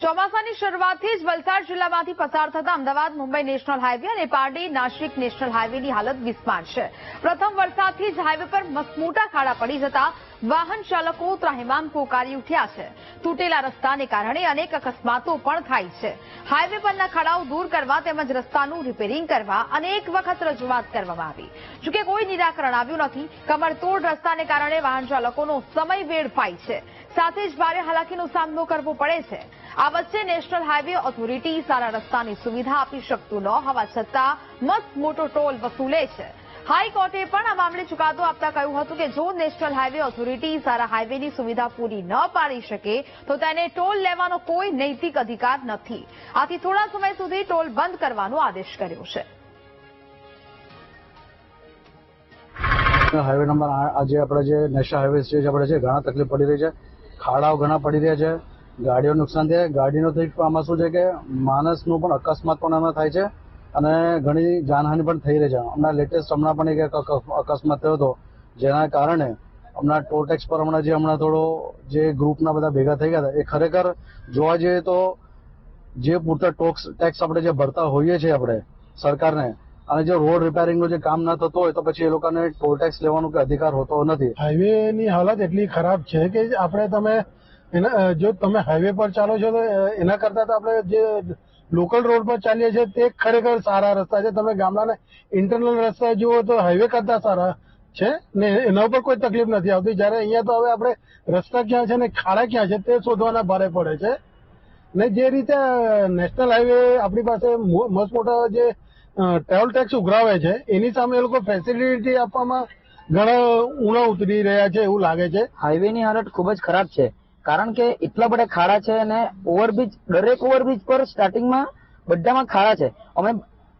ચોમાસાની શરૂઆતથી જ વલસાડ જિલ્લામાંથી પસાર થતા અમદાવાદ મુંબઈ નેશનલ હાઈવે અને પારડી નાસિક નેશનલ હાઈવેની હાલત બિસ્માર છે. પ્રથમ વરસાદથી જ હાઈવે પર મસમોટા ખાડા પડી જતા વાહન ચાલકો ત્રાહિમામ પોકારી ઉઠ્યા છે. તૂટેલા રસ્તાને કારણે અનેક અકસ્માતો પણ થાય છે. હાઈવે પરના ખાડાઓ દૂર કરવા તેમજ રસ્તાનું રિપેરિંગ કરવા અનેક વખત રજૂઆત કરવામાં આવી, જોકે કોઈ નિરાકરણ આવ્યું નથી. કમરતોડ રસ્તાને કારણે વાહન ચાલકોનો સમય વેડફાય છે, સાથે જ ભારે હાલાકીનો સામનો કરવો પડે છે. આ વચ્ચે નેશનલ હાઈવે ઓથોરિટી સારા રસ્તાની સુવિધા આપી શકતું ન હોવા છતાં મસ્ત મોટો ટોલ વસૂલે છે. હાઈકોર્ટે પણ આ મામલે ચુકાદો આપતા કહ્યું હતું કે જો નેશનલ હાઈવે ઓથોરિટી સારા હાઈવેની સુવિધા પૂરી ન પાડી શકે તો તેને ટોલ લેવાનો કોઈ નૈતિક અધિકાર નથી. આથી થોડા સમય સુધી ટોલ બંધ કરવાનો આદેશ કર્યો છે. હાઈવે નંબર આજે આપણે જે નેશનલ હાઈવે છે આપણે છે ઘણા તકલીફ પડી રહી છે. ખાડાઓ ઘણા પડી રહ્યા છે, ગાડીઓ નુકસાન થાય. ગાડીનો આમાં શું છે કે માણસનું પણ અકસ્માત પણ એમાં થાય છે અને ઘણી જાનહાનિ પણ થઈ રહી છે. હમણાં પણ એક અકસ્માત થયો હતો, જેના કારણે હમણાં ટોલ ટેક્સ પર હમણાં થોડો જે ગ્રુપના બધા ભેગા થઈ ગયા હતા એ ખરેખર જોવા જઈએ તો જે પૂરતા ટેક્સ આપણે જે ભરતા હોઈએ છીએ આપણે સરકારને, અને જો રોડ રિપેરિંગનું જે કામ ના થતું હોય તો પછી એ લોકોને ટોલ ટેક્સ લેવાનો કોઈ અધિકાર હોતો નથી. હાઈવેની હાલત એટલી ખરાબ છે કે આપણે જો તમે હાઈવે પર ચાલો છો તો એના કરતા તો આપણે જે લોકલ રોડ પર ચાલીએ છીએ તે ખરેખર સારા રસ્તા છે. તમે ગામડાના ઇન્ટરનલ રસ્તા જુઓ તો હાઈવે કરતા સારા છે ને એના ઉપર કોઈ તકલીફ નથી આવતી. જ્યારે અહીંયા તો હવે આપણે રસ્તા ક્યાં છે ને ખાડા ક્યાં છે તે શોધવાના ભારે પડે છે. ને જે રીતે નેશનલ હાઈવે આપણી પાસે મસ્ત મોટા જે ટોલ ટેક્સ ઉઘરાવે છે એની સામે એ લોકો ફેસિલિટી આપવામાં ઘણા ઊણા ઉતરી રહ્યા છે એવું લાગે છે. હાઈવેની હાલત ખૂબ જ ખરાબ છે, કારણ કે એટલા બધા ખાડા છે અને ઓવરબ્રિજ, દરેક ઓવરબ્રિજ પર સ્ટાર્ટિંગમાં બધામાં ખાડા છે. અમે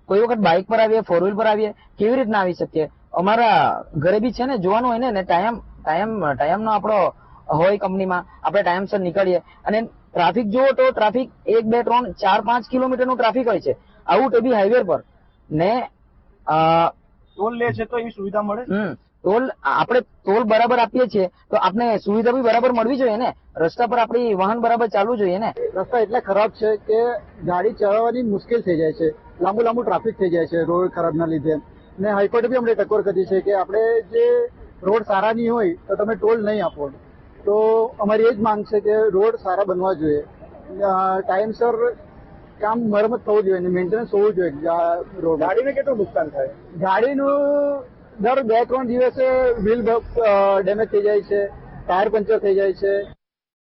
કોઈ વખત બાઇક પર આવીએ, ફોર વ્હીલ પર આવીએ, કેવી રીતના આવી શકીએ? અમારા ઘરે બી છે ને જોવાનું હોય ને ટાઈમનો આપણો હોય કંપનીમાં, આપણે ટાઈમસર નીકળીએ અને ટ્રાફિક જુઓ તો ટ્રાફિક 1, 2, 3, 4, 5 કિલોમીટરનું ટ્રાફિક હોય છે, આવું તે બી હાઈવે પર. ને ટોલ લે છે તો એવી સુવિધા મળે. આપણે ટોલ બરાબર આપીએ છીએ તો આપણે સુવિધા બી બરાબર મળવી જોઈએ ને. રસ્તા પર આપણી વાહન બરાબર ચાલવું જોઈએ ને. રસ્તા એટલા ખરાબ છે કે ગાડી ચલાવવાની મુશ્કેલ થઈ જાય છે, લાંબુ ટ્રાફિક થઈ જાય છે રોડ ખરાબના લીધે. ને હાઈકોર્ટે બી અમને ટકોર કરી છે કે આપણે જે રોડ સારા નહીં હોય તો તમે ટોલ નહીં આપો. તો અમારી એ જ માંગ છે કે રોડ સારા બનવા જોઈએ, ટાઈમસર કામ મરમત થવું જોઈએ, મેન્ટેનન્સ હોવું જોઈએ. ગાડીને કેટલું નુકસાન થાય? ગાડીનું દર 2-3 દિવસે વ્હીલ ડેમેજ થઈ જાય છે, ટાયર પંચર થઈ જાય છે.